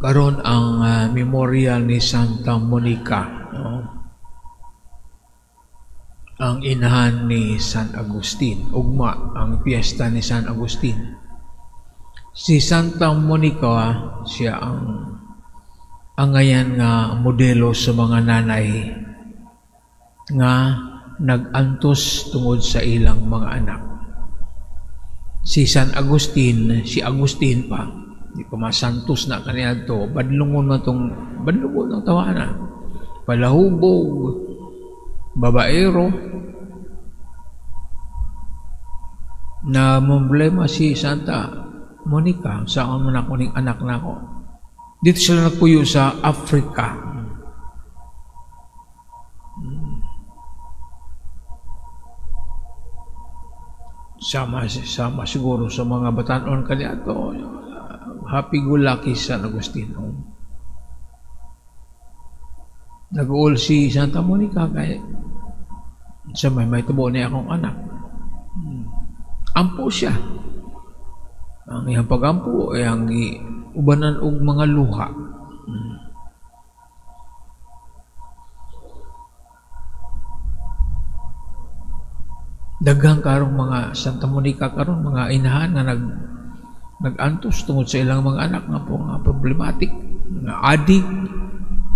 karon ang memorial ni Santa Monica, no? Ang inahan ni San Agustin, ugma ang piyesta ni San Agustin. Si Santa Monica, siya ang ngayon nga modelo sa mga nanay nga nag-antos tungod sa ilang mga anak. Si San Agustin, si Agustin pa, di pa masantos na kaniya to, badlungon ng tawana, palahubog, babaero, na problema si Santa Monica, saan man ako ning anak na ako. Dito sila nagpuyo sa Africa. Sama siguro sa mga batanon kaniya to, happy go lucky San Agustino. Nag-uol si Santa Monica kay sa may tubo niya akong anak. Ampo siya. Ang iyang pagampo ay ang ubanan og mga luha. Daghang karong mga Santa Monica karon mga inahan nga nag-antos tungod sa ilang mga anak nga po nga problematic, nga adik,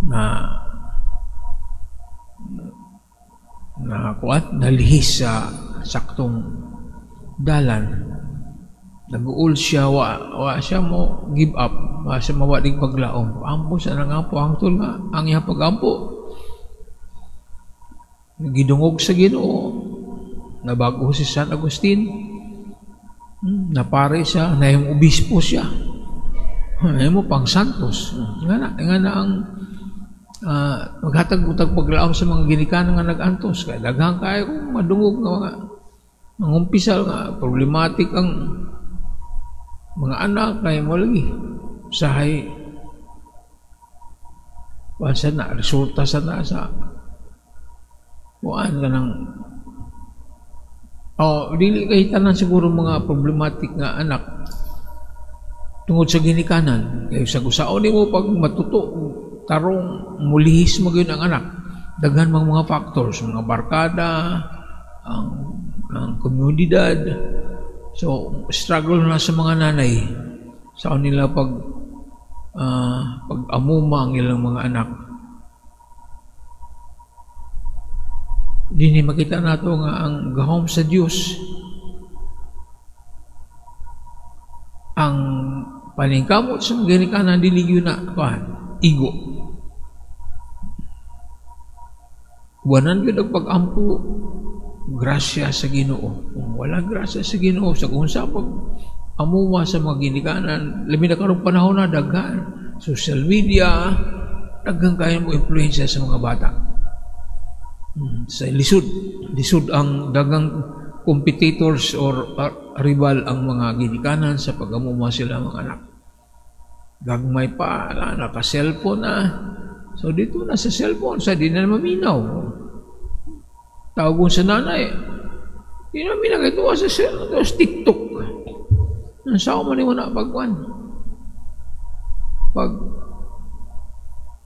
na kuat nalihis sa saktong dalan. Nag-uul siya, wa siya mo give up, wa siya mawadig paglaom. Ampo siya nang ampo, ang tul nga, ang iyang pag-ampo. Gidungog sa Ginoo, nabago si San Agustin, napare siya, nahimong obispo siya, nahimong pang santos. Nga na ang maghatag-utag paglaom sa mga ginikanan nga nag-antos. Kaya daghang kayo kung madungog nga mga umpisal nga problematic ang mga anak kay mo lagi sahay wasa na resulta sa nasa kuan ka ng dili kay tanan siguro mga problematic nga anak tungod sa ginikanan kay sa gusaon nimo pag matuto tarong mulihis mo gyud ang anak daghan mga factors, mga barkada, ang komunidad. So struggle na sa mga nanay sa nila pag-amuma ang ilang mga anak. Dini makita nato nga ang gahom sa Dios, ang paningkamot sa ginikanan dili gyud na igo. Wanan gyud ang pag-ampo grasya sa Ginoo. Kung wala grasya sa Ginoo, sa kung sa pag-amuma sa mga ginikanan, labi na karong panahon na daghan social media, daghang kaya mo influensya sa mga bata. Sa lisod ang daghang competitors or rival ang mga ginikanan sa pag-amuma sila mga anak. Gagmay pa, naka-cellphone na. So dito na sa cellphone, sa di na maminaw. Tawag sa nanay, di na minagatuwa sa TikTok. Saan man mo na pagwan? Pag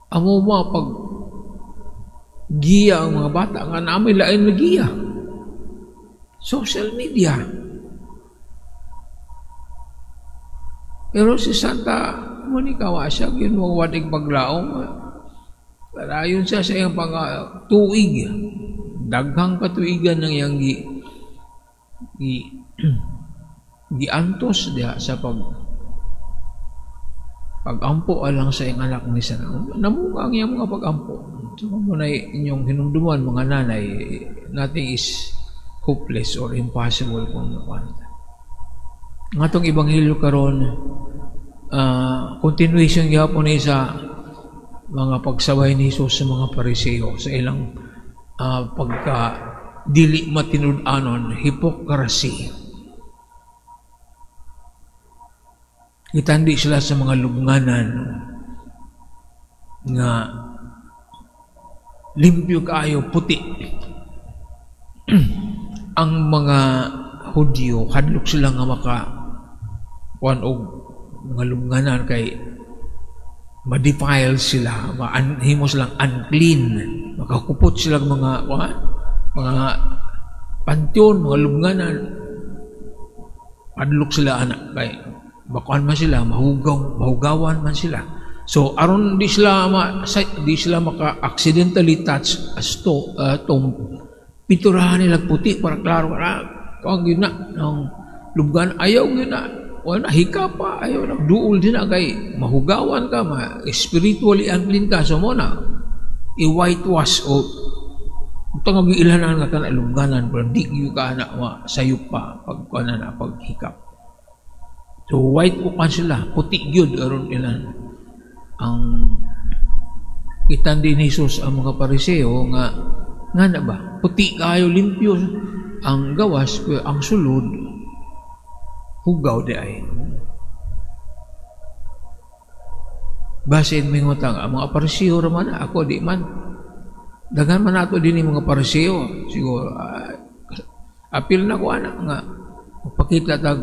amuma, pag giya ang mga bata, nga namin lain na giya. Social media. Pero si Santa Monica, wa siya, yun mga wadig paglaong. Parayon siya sa iyang tuig. Daghang katuigan ng iyang giantos diha sa pag-ampo alang sa iyang anak ni San. Namunga ang iyang mga pag-ampo. So, kung na inyong hinumduman mga nanay, nothing is hopeless or impossible kung ang atong Ebanghelyo karon continuation gyapon ni sa mga pagsabay ni Jesus sa mga Pariseo sa ilang pagka dili matinud-anon, hypocrisy. Kitandi sila sa mga lubnganan nga limpyo kaayo puti. Ang mga Hudyo hadlok sila nga maka kuan og mga lubnganan kay ma-defile sila, himo silang unclean, makakupot silang mga pantyon, mga lubnganan, padlok sila anak kay bakuan man sila, mahugawan man sila. So aron di sila maka-accidentally touch as tong piturahan nila puti para klaro kung yun na ng lubgan ayaw yun na wala hika pa ayaw na duol din na kay mahugawan ka spiritually unclean ka so mo na i-whitewash o ito nga giilanan nga ka na lubganan pero di yung ka na sayop pa pagkuhan na paghikap. So white ko kan sila puti yun aron ilan ang kitan din Jesus ang mga Pariseo nga na ba puti kayo limpyo ang gawas pero ang sulod hugaw di ay basin mingutang ang mga Pariseo raman ako di man dagan man nato din yung mga Pariseo siguro apil na ko anak nga magpakita tag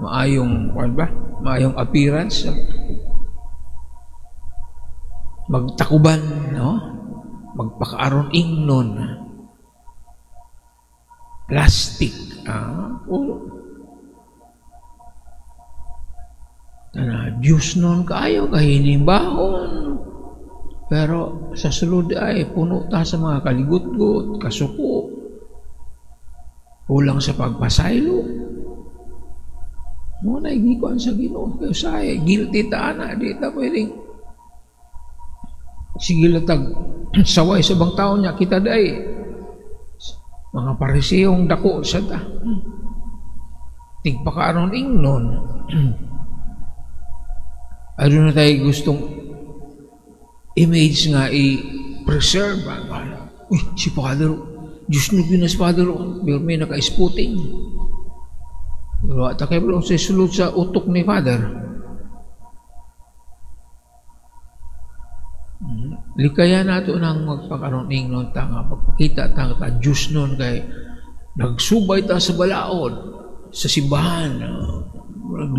maayong appearance magtakuban no magpakaaron ingnon plastic Diyos nun kaayo kahinimbahon pero sa sulod ay puno ta sa mga kaligut-gut kasuko ulang sa pagpasaylo mo na igikuan sa Ginoo kay say guilty ta ana di ta pwedeng sige latag saway sa bang taon niya kita day mga Pariseyong dako sa ta tigpakaaron ingnon ano na tayo gustong image nga i-preserve uy si Father Diyos nyo ginas Father pero may naka-spooting pero at kayo bro sa sulod sa utok ni Father likaya nato nang magpakaroon ingnon ta nga pagpakita ta nga Diyos nun kay nagsubay ta sa balaod sa simbahan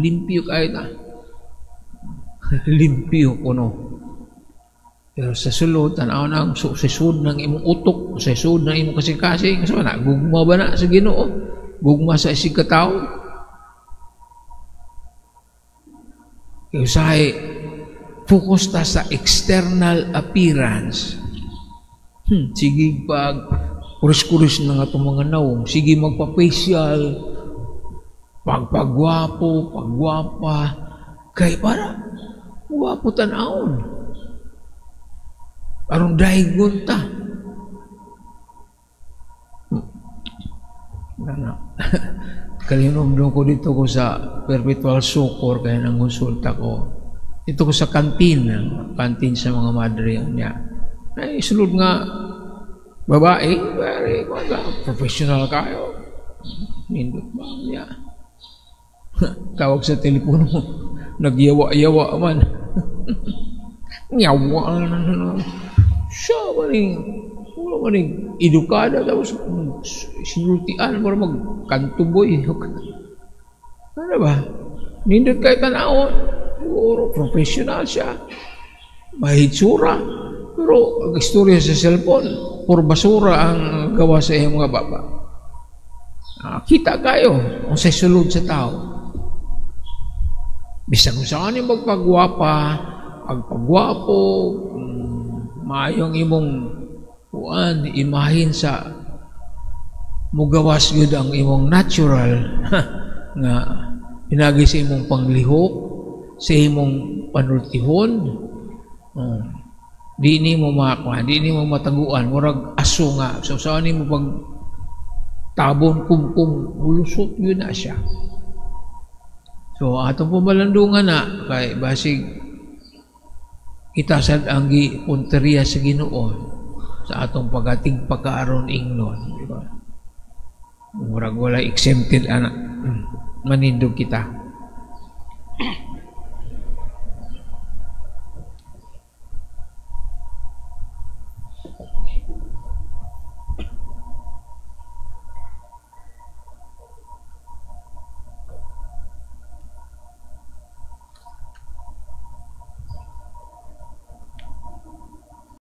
limpyo kayo ta limpyo kuno pero sa sulod tanaw nang sa sud ng imong utok sa sud ng imong kasing-kasing so na gugma ba na sa Ginoo gugma sa isig katawo kaya say focus ta sa external appearance sige pag kuris-kuris na nga itong mga naong sige magpa-facial pagpagwapo pagwapa kay para gwapo tanawon parang dahigon ta kalinomdom ko dito ko sa perpetual succor kaya nang konsulta ko dito ko sa kantin sa mga madre niya ay sulod nga babae very professional kayo nindot ba niya tawag sa telepono nagyawa-yawa man nyawa siya maning edukada tapos sinultian para magkantuboy ano ba nindot kayo tanaw siguro professional siya mahitsura pero ang istorya sa cellphone puro basura ang gawa sa iyong mga baba kita kayo kung sa sulod sa tao bisag kung saan yung magpagwapa pagpagwapo maayong imong imahin sa mugawas yun ang imong natural nga pinagi sa imong panglihok sa imong panultihon di ni mo makakuha di ni mo mataguan murag aso nga so saan mo pag tabon kumkum mulusot yun na siya so atong pumalandungan na kay basig itasad ang punteriya sa Ginoo sa atong pagating pagkaaron ingnon di ba murag wala exempted anak manindog kita